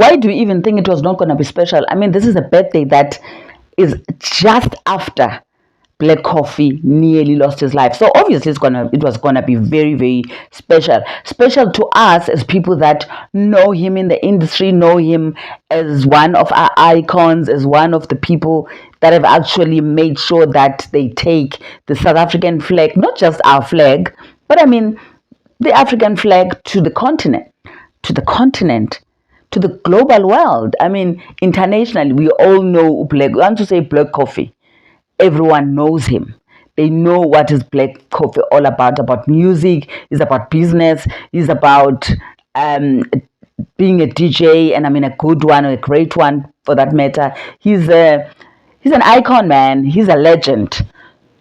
why do you even think it was not going to be special? I mean, this is a birthday that is just after Black Coffee nearly lost his life. So obviously it was gonna be very, very special. Special to us as people that know him in the industry, know him as one of our icons, as one of the people that have actually made sure that they take the South African flag, not just our flag, but I mean the African flag to the continent, to the continent, to the global world. I mean, internationally, we all know Black. I want to say Black Coffee. Everyone knows him. They know what is Black Coffee all about music, it's about business, it's about being a DJ, and I mean a good one, a great one for that matter. He's an icon, man. He's a legend.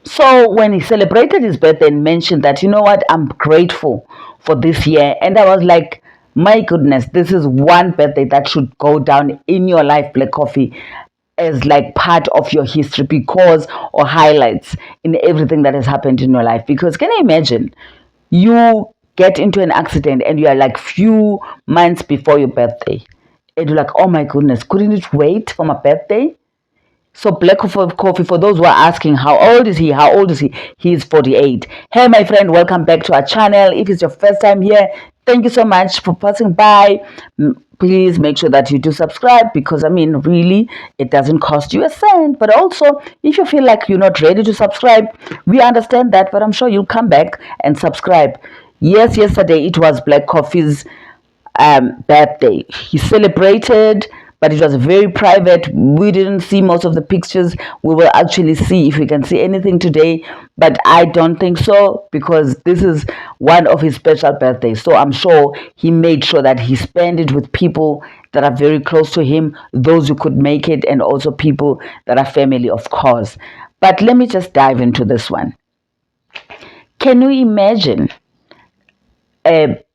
So when he celebrated his birthday and mentioned that, you know what, I'm grateful for this year, and I was like, my goodness, this is one birthday that should go down in your life, Black Coffee, as like part of your history because or highlights in everything that has happened in your life. Because can you imagine you get into an accident and you are like few months before your birthday and you're like, oh my goodness, couldn't it wait for my birthday? So Black Coffee, for those who are asking, how old is he? How old is he? He is 48. Hey, my friend, welcome back to our channel. If it's your first time here, thank you so much for passing by. Please make sure that you do subscribe because, I mean, really, it doesn't cost you a cent. But also, if you feel like you're not ready to subscribe, we understand that, but I'm sure you'll come back and subscribe. Yes, yesterday it was Black Coffee's birthday. He celebrated, but it was very private. We didn't see most of the pictures. We will actually see if we can see anything today, but I don't think so because this is one of his special birthdays. So I'm sure he made sure that he spent it with people that are very close to him, those who could make it, and also people that are family, of course. But let me just dive into this one. Can you imagine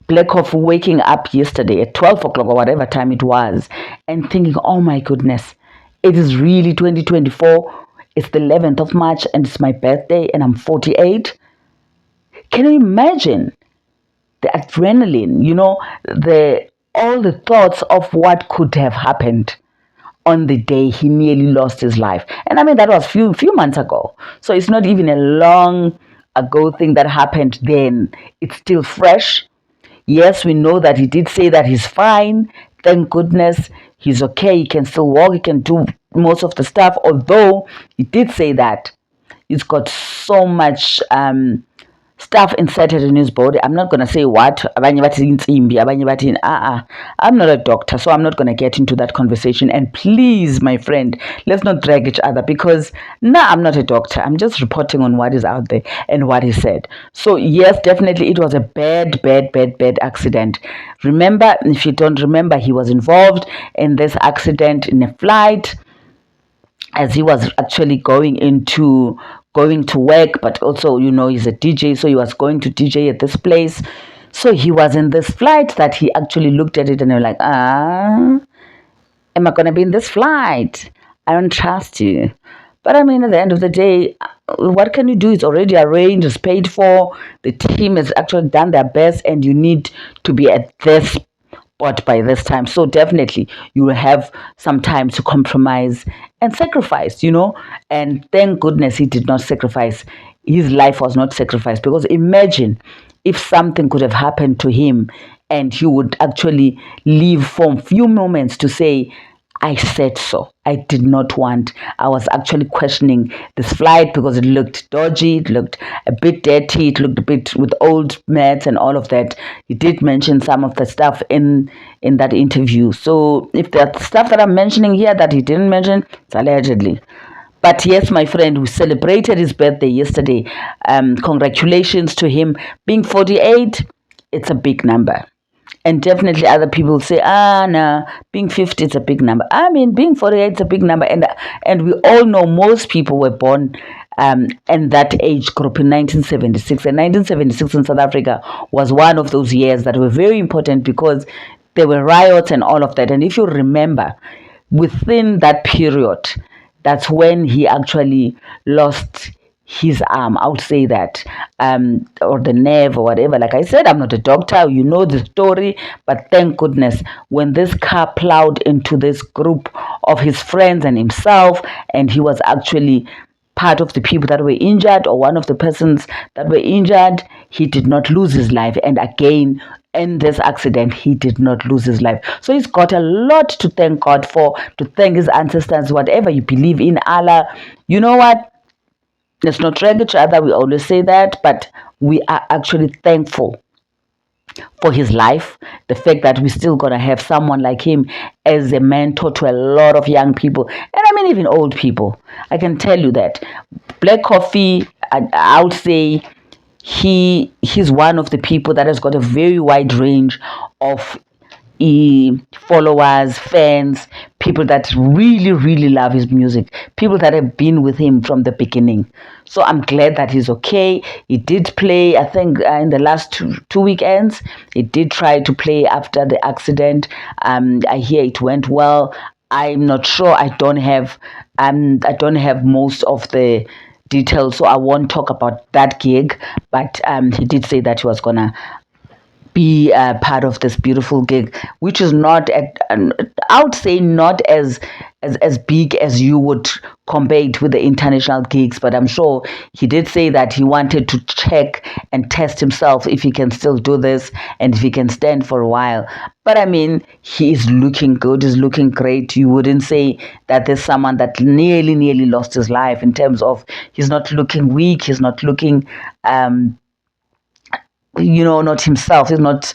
Black Coffee waking up yesterday at 12 o'clock or whatever time it was and thinking, oh my goodness, it is really 2024. It's the 11th of March and it's my birthday and I'm 48. Can you imagine the adrenaline, all the thoughts of what could have happened on the day he nearly lost his life? And I mean, that was few months ago. So it's not even a long ago thing that happened then. It's still fresh. Yes, we know that he did say that he's fine. Thank goodness he's okay. He can still walk. He can do most of the stuff. Although he did say that he's got so much stuff inserted in his body. I'm not going to say what. I'm not a doctor, so I'm not going to get into that conversation. And please, my friend, let's not drag each other because I'm not a doctor. I'm just reporting on what is out there and what he said. So yes, definitely it was a bad accident. Remember, if you don't remember, he was involved in this accident in a flight as he was actually going to work, but also, he's a DJ, so he was going to DJ at this place. So he was in this flight that he actually looked at it and he was like, am I going to be in this flight? I don't trust you. But I mean, at the end of the day, what can you do? It's already arranged, it's paid for. The team has actually done their best and you need to be at this spot by this time. So definitely you will have some time to compromise and sacrifice, and thank goodness he did not sacrifice. His life was not sacrificed because imagine if something could have happened to him and he would actually leave for a few moments to say, I said so. I did not want. I was actually questioning this flight because it looked dodgy, it looked a bit dirty, it looked a bit with old mats and all of that. He did mention some of the stuff in that interview. So if the stuff that I'm mentioning here that he didn't mention, it's allegedly. But yes, my friend, we celebrated his birthday yesterday. Congratulations to him. Being 48, it's a big number. And definitely other people say, no, being 50 is a big number. I mean, being 48 is a big number. And we all know most people were born in that age group in 1976. And 1976 in South Africa was one of those years that were very important because there were riots and all of that. And if you remember, within that period, that's when he actually lost his arm. I would say that, or the nerve or whatever. Like I said, I'm not a doctor. You know the story, but thank goodness when this car plowed into this group of his friends and himself, and he was actually part of the people that were injured or one of the persons that were injured, he did not lose his life. And again, in this accident, he did not lose his life. So he's got a lot to thank God for, to thank his ancestors, whatever you believe in Allah. You know what? Let's not drag each other. We always say that, but we are actually thankful for his life, the fact that we're still going to have someone like him as a mentor to a lot of young people, and I mean even old people. I can tell you that Black Coffee, I would say he's one of the people that has got a very wide range of followers, fans, people that really, really love his music, people that have been with him from the beginning. So I'm glad that he's okay. He did play, I think, in the last two weekends. He did try to play after the accident. I hear it went well. I'm not sure. I don't have most of the details, so I won't talk about that gig. But he did say that he was gonna be a part of this beautiful gig, which is not I would say not as big as you would compare it with the international gigs, but I'm sure he did say that he wanted to check and test himself if he can still do this and if he can stand for a while. But I mean, he is looking good, he's looking great. You wouldn't say that there's someone that nearly lost his life, in terms of he's not looking weak, he's not looking not himself. He's not,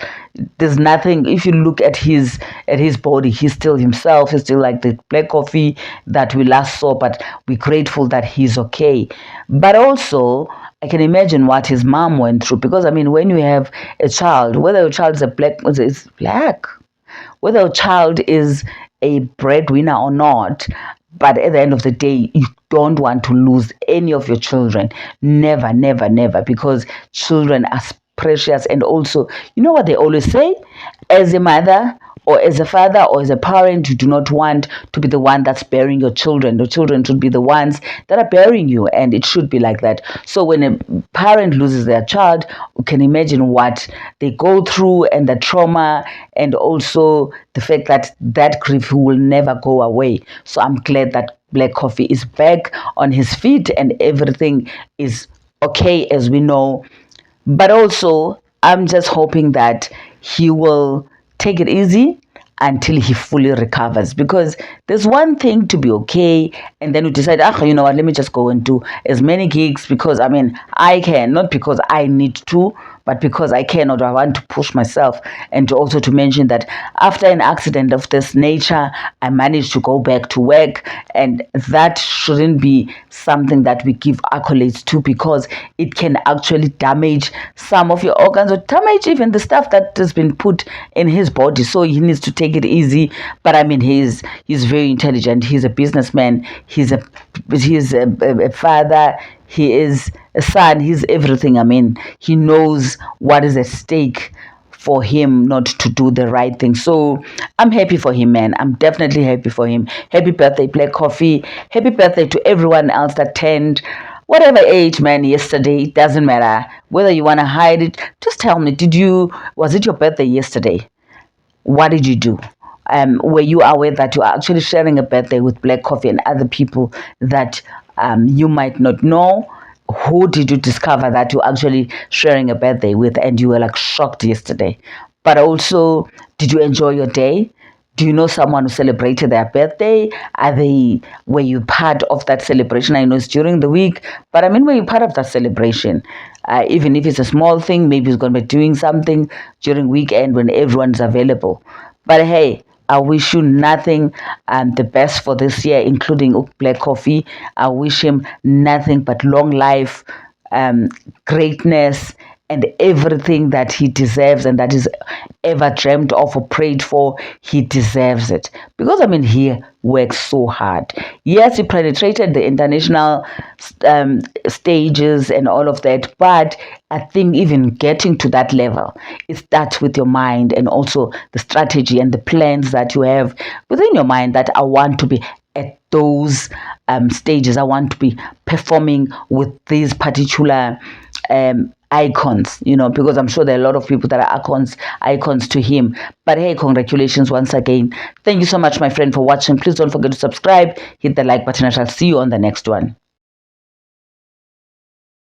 there's nothing. If you look at his body, he's still himself. He's still like the Black Coffee that we last saw, but we're grateful that he's okay. But also, I can imagine what his mom went through, because I mean, when you have a child, whether your child is black, whether a child is a breadwinner or not, but at the end of the day, you don't want to lose any of your children. Never, never, never, because children are precious. And also, you know what they always say? As a mother or as a father or as a parent, you do not want to be the one that's bearing your children. The children should be the ones that are bearing you, and it should be like that. So when a parent loses their child, you can imagine what they go through, and the trauma, and also the fact that that grief will never go away. So I'm glad that Black Coffee is back on his feet and everything is okay, as we know. But also, I'm just hoping that he will take it easy until he fully recovers, because there's one thing to be okay and then you decide, you know what, let me just go and do as many gigs because I mean I can, not because I need to, but because I can, or I want to push myself. And also to mention that after an accident of this nature, I managed to go back to work, and that shouldn't be something that we give accolades to, because it can actually damage some of your organs or damage even the stuff that has been put in his body. So he needs to take it easy. But I mean, he's very intelligent. He's a businessman. He's a father. He is a son. He's everything. I mean, he knows what is at stake for him not to do the right thing. So I'm happy for him, man. I'm definitely happy for him. Happy birthday, Black Coffee. Happy birthday to everyone else that turned whatever age, man, yesterday. It doesn't matter whether you want to hide it. Just tell me, was it your birthday yesterday? What did you do? Were you aware that you are actually sharing a birthday with Black Coffee and other people that you might not know? Who did you discover that you're actually sharing a birthday with and you were like shocked yesterday? But also, did you enjoy your day? Do you know someone who celebrated their birthday? Were you part of that celebration? I know it's during the week, but I mean, were you part of that celebration? Even if it's a small thing, maybe he's going to be doing something during weekend when everyone's available. But hey, I wish you nothing and the best for this year, including Black Coffee. I wish him nothing but long life, greatness, and everything that he deserves and that is ever dreamt of or prayed for. He deserves it, because I mean, he works so hard. Yes, he penetrated the international stages and all of that, but I think even getting to that level, it starts with your mind and also the strategy and the plans that you have within your mind, that I want to be at those stages. I want to be performing with these particular icons, because I'm sure there are a lot of people that are icons to him. But hey, congratulations once again. Thank you so much, my friend, for watching. Please don't forget to subscribe, hit the like button. I shall see you on the next one.